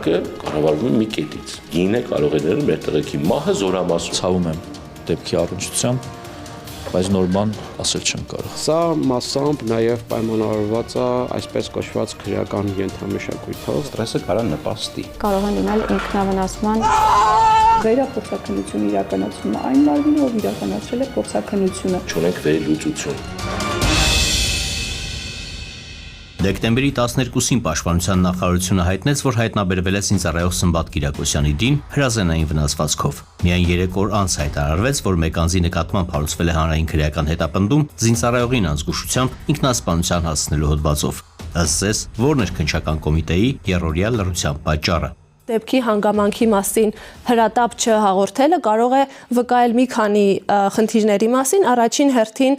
որակը կառավարվում է մի կետից։ Գինը կարող է դնել մեր տղեկի մահը զորամասում։ Ցավում եմ դեպքի առնչությամբ, բայց նոր բան ասել չեմ կարող։ Սա մասամբ նաև պայմանավորված է այսպես կոչված քրեական ենթամշակույթով։ Ստրեսը կարող է նպաստի։ Կարող է լինել ինքնավնասման վերափոխսաքննություն իրականացումը այն մարմինը, ով իրականացրել է փոխսաքննությունը։ Չունենք վերլուծություն։ Դեկտեմբերի 12-ին Պաշտպանության նախարարությունը հայտնեց, որ հայտնաբերվել է զինծառայող Սմբատ Կիրակոսյանի դին հրազենային վնասվածքով։ Միայն 3 օր անց հայտարարվեց, որ մեկ անձի նկատմամբ հարուցվել է հանրային քրեական հետապնդում զինծառայողին անզգուշությամբ ինքնասպանության հասցնելու հոդվածով։ Ըստ ձեզ, ո՞րն էր քննչական կոմիտեի երրորդյա լռության պատճառը։ Դեպքի հանգամանքի մասին հրատապ չհաղորդելը կարող է վկայել մի քանի խնդիրների մասին, առաջին հերթին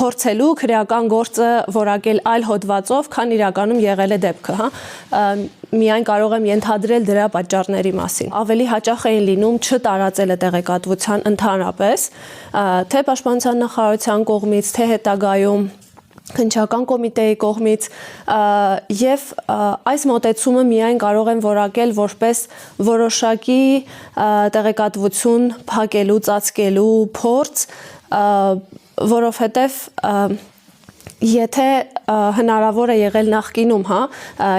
փորձելու քրեական գործը որակել այլ հոդվածով, քան իրականում եղել է դեպքը, միայն կարող եմ ենթադրել դրա պատճառների մասին։ Ավելի հաճախ էին լինում չտարածելը տեղեկատվության ընդհանրապես, թե Պաշտպանության նախարարության կողմից, թե հետագայում քննչական կոմիտեի կողմից եւ այս մոտեցումը միայն կարող են որակել որպես որոշակի տեղեկատվություն փակելու, ծածկելու փորձ, որովհետեւ եթե հնարավոր է եղել նախկինում,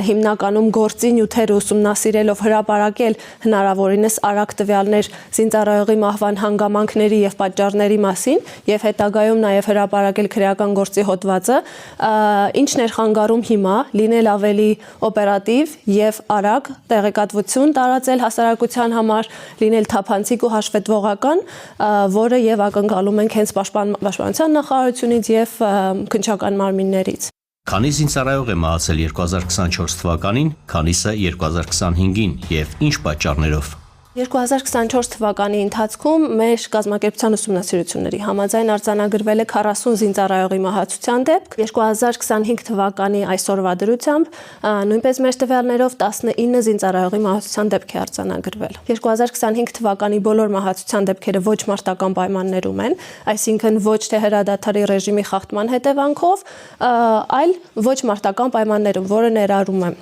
հիմնականում գործի նյութերը ուսումնասիրելով հրապարակել հնարավորինս արագ տվյալներ զինծառայողի մահվան հանգամանքների եւ պատճառների մասին եւ հետագայում նաեւ հրապարակել քրեական գործի հոդվածը, ինչն էր խանգարում հիմա լինել ավելի օպերատիվ եւ արագ տեղեկատվություն տարածել հասարակության համար, լինել թափանցիկ ու հաշվետվողական, որը եւ ակնկալում ենք հենց Պաշտպանության նախարարությունից եւ քննչական մարմիններից։ Քանի զինծառայող է մահացել 2024 թվականին, քանիսը 2025-ին եւ ինչ պատճառներով։ 2024 թվականի ընթացքում մեր կազմակերպության ուսումնասիրությունների համաձայն արձանագրվել է 40 զինծառայողի մահացության դեպք, 2025 թվականի այսօրվա դրությամբ նույնպես մեր տվյալներով 19 զինծառայողի մահացության դեպք է արձանագրվել։ 2025 թվականի բոլոր մահացության դեպքերը ոչ մարտական պայմաններում են, այսինքն ոչ թե հրադադարի ռեժիմի խախտման հետևանքով, այլ ոչ մարտական պայմաններում, որը ներառում է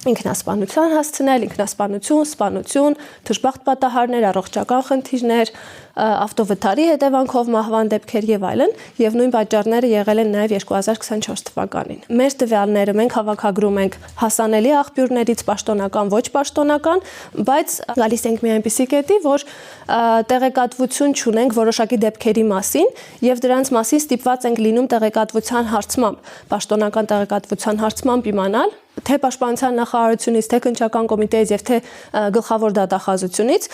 ինքնասպանության հասցնել, ինքնասպանություն, սպանություն, թշբախտ պատահարներ, առողջական խնդիրներ, ավտովթարի հետևանքով մահվան դեպքեր եւ այլն, եւ նույն պատճառները եղել են նաեւ 2024 թվականին։ Մեր տվյալները մենք հավաքագրում ենք հասանելի աղբյուրներից, պաշտոնական, ոչ պաշտոնական, բայց գալիս ենք մի այնպիսի կետի, որ տեղեկատվություն չունենք որոշակի դեպքերի մասին եւ դրանց մասին ստիպված ենք լինում տեղեկատվության հարցմամբ, պաշտոնական տեղեկատվության հարցմամբ իմանալ թե Պաշտպանության նախարարությունից, թե քննչական կոմիտեից եւ թե գլխավոր դատախազությունից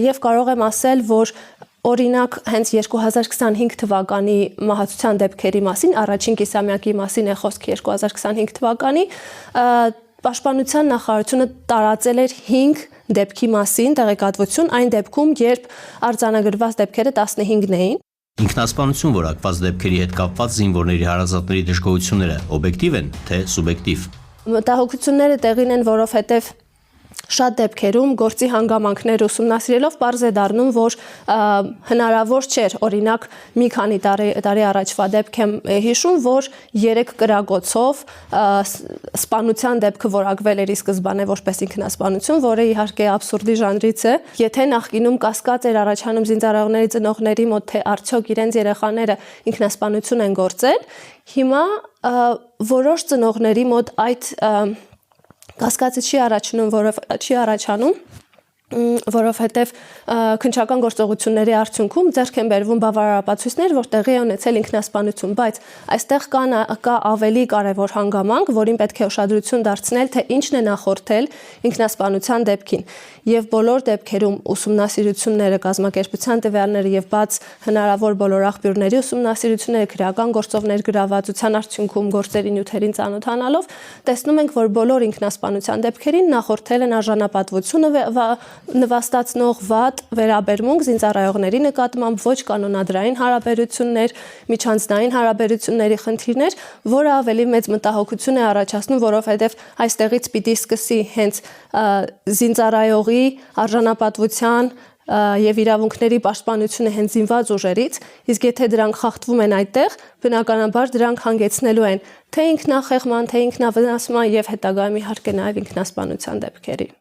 եւ կարող եմ ասել, որ օրինակ հենց 2025 թվականի մահացության դեպքերի մասին, առաջին կիսամյակի մասին է խոսք 2025 թվականի, Պաշտպանության նախարարությունը տարածել էր 5 դեպքի մասին տեղեկատվություն, այն դեպքում, երբ արձանագրված դեպքերը 15-ն էին։ Ինքնասպանություն որակված դեպքերի հետ կապված զինվորների հարազատների դժգոհությունները օբյեկտիվ են, թե սուբյեկտիվ։ Մտահոգությունները տեղին են, որովհետև շատ դեպքերում գործի հանգամանքներ ուսումնասիրելով պարզ է դառնում, որ հնարավոր չէր, օրինակ մի քանի տարի առաջվա դեպք եմ հիշում, որ 3 կրակոցով սպանության դեպքը որակվել էր ի սկզբանե որպես ինքնասպանություն, որը իհարկե աբսուրդի ժանրից է։ Եթե նախկինում կասկած էր առաջանում զինծառայողների ծնողների մոտ, թե արդյոք իրենց երեխաները ինքնասպանություն են գործել, հիմա որոշ ծնողների մոտ այդ կասկածը չի առաջանում, որովհետև քննչական գործողությունների արդյունքում ձեռք են բերվում բավարար ապացույցներ, որ տեղի է ունեցել ինքնասպանություն, բայց այստեղ կա ավելի կարևոր հանգամանք, որին պետք է ուշադրություն դարձնել, թե ինչն է նախորդել ինքնասպանության դեպքին։ Եվ բոլոր դեպքերում ուսումնասիրությունները, կազմակերպության տվյալները եւ բաց հնարավոր բոլոր աղբյուրների ուսումնասիրությունները, քրեական գործով ներգրավվածության արդյունքում գործերի նյութերին ծանոթանալով, տեսնում ենք, որ բոլոր ինքնասպանության դեպքերին նախորդել են արժանապատվությունը նվաստացնող վատ վերաբերմունք զինծառայողների նկատմամբ, ոչ կանոնադրային հարաբերություններ, միջանձնային հարաբերությունների խնդիրներ, որը ավելի մեծ մտահոգություն է առաջացնում, որովհետև այստեղից պիտի սկսի հենց զինծառայողի արժանապատվության եւ իրավունքների պաշտպանությունը հենց զինված ուժերից, իսկ եթե դրանք խախտվում են այդտեղ, բնականաբար դրանք հանգեցնելու են թե ինքնախեղման, թե ինքնավնասման եւ հետագայում իհարկե նաեւ ինքնասպանության դեպքերի։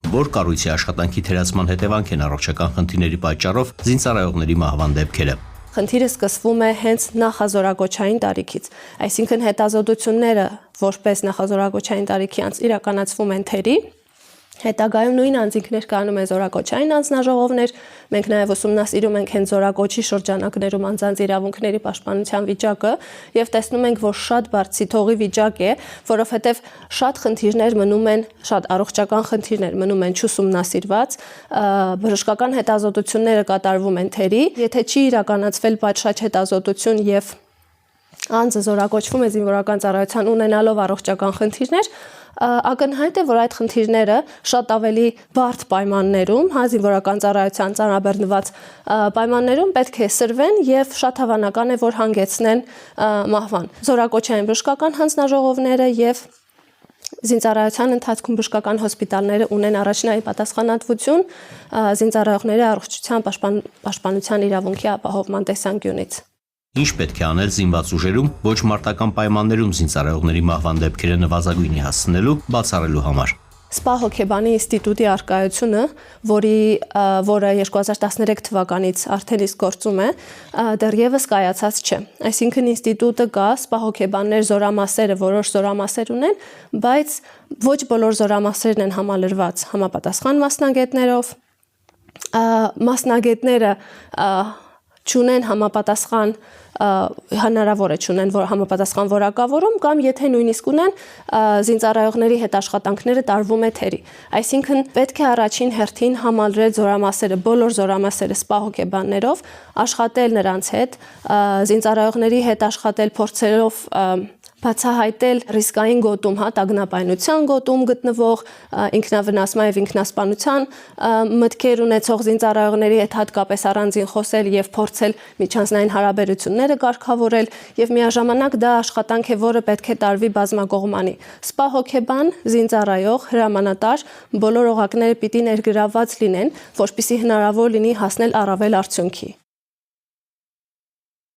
որ կառույցի աշխատանքի թերացման հետևանք են առողջական խնդիրների պատճառով զինծառայողների մահվան դեպքերը։ Խնդիրը սկսվում է հենց նախազորագոչային տարիքից, այսինքն հետազոտությունները որպես նախազորագոչային տարիքի անց իրականացվում են թերի, հետագայում նույն անձինքներ կանում են զորագոչային անձնաժողովներ, մենք նաև ուսումնասիրում ենք հենց զորագոչի շրջանակներում անձանց իրավունքների պաշտպանության վիճակը եւ տեսնում ենք, որ շատ բարձի թողի վիճակ է, որովհետեւ շատ խնդիրներ մնում են, շատ առողջական խնդիրներ մնում են չուսումնասիրված, բժշկական հետազոտությունները կատարվում են թերի, եթե չի իրականացվել պատշաճ հետազոտություն եւ անձը զորագոչվում է զինվորական ծառայության ունենալով առողջական խնդիրներ, ակնհայտ է, որ այդ խնդիրները շատ ավելի բարդ պայմաններում, զինվորական ծառայության ծանրաբեռնված պայմաններում պետք է սրվեն եւ շատ հավանական է, որ հանգեցնեն մահվան։ Զորագոչային բժշկական հանձնաժողովները եւ զինծառայության ընթացքում բժշկական հոսպիտալները ունեն առաջնային պատասխանատվություն զինծառայողների առողջության պաշտպանության իրավունքի ապահովման տեսանկյունից։ Ինչ պետք է անել զինված ուժերում ոչ մարտական պայմաններում զինծառայողների մահվան դեպքերը նվազագույնի հասցնելու, բացառելու համար։ Սպա հոգեբանի ինստիտուտի առկայությունը, որը 2013 թվականից արդեն իսկ գործում է, դեռևս կայացած չէ։ Այսինքն ինստիտուտը կա, սպա հոգեբաններ զորամասերը, որոշ զորամասեր ունեն, բայց ոչ բոլոր զորամասերն են համալրված համապատասխան մասնագետներով, մասնագետները չունեն համապատասխան հնարավոր է չունեն համապատասխան որակավորում կամ եթե նույնիսկ ունեն զինծառայողների հետ աշխատանքները տարվում է թերի։ Այսինքն պետք է առաջին հերթին համալրել զորամասերը, բոլոր զորամասերը սպա հոգեբաններով, աշխատել նրանց հետ, զինծառայողների հետ աշխատել, փորձելով բացահայտել ռիսկային գոտում, տագնապայնության գոտում գտնվող ինքնավնասման եւ ինքնասպանության մտքեր ունեցող զինծառայողների հետ հատկապես առանձին խոսել եւ փորձել միջանձնային հարաբերությունները կարգավորել եւ միաժամանակ դա աշխատանք է, որը պետք է տարվի բազմակողմանի։ Սպա հոգեբան, զինծառայող, հրամանատար բոլոր օղակները պիտի ներգրավված լինեն, որպեսզի հնարավոր լինի հասնել առավել արդյունքի։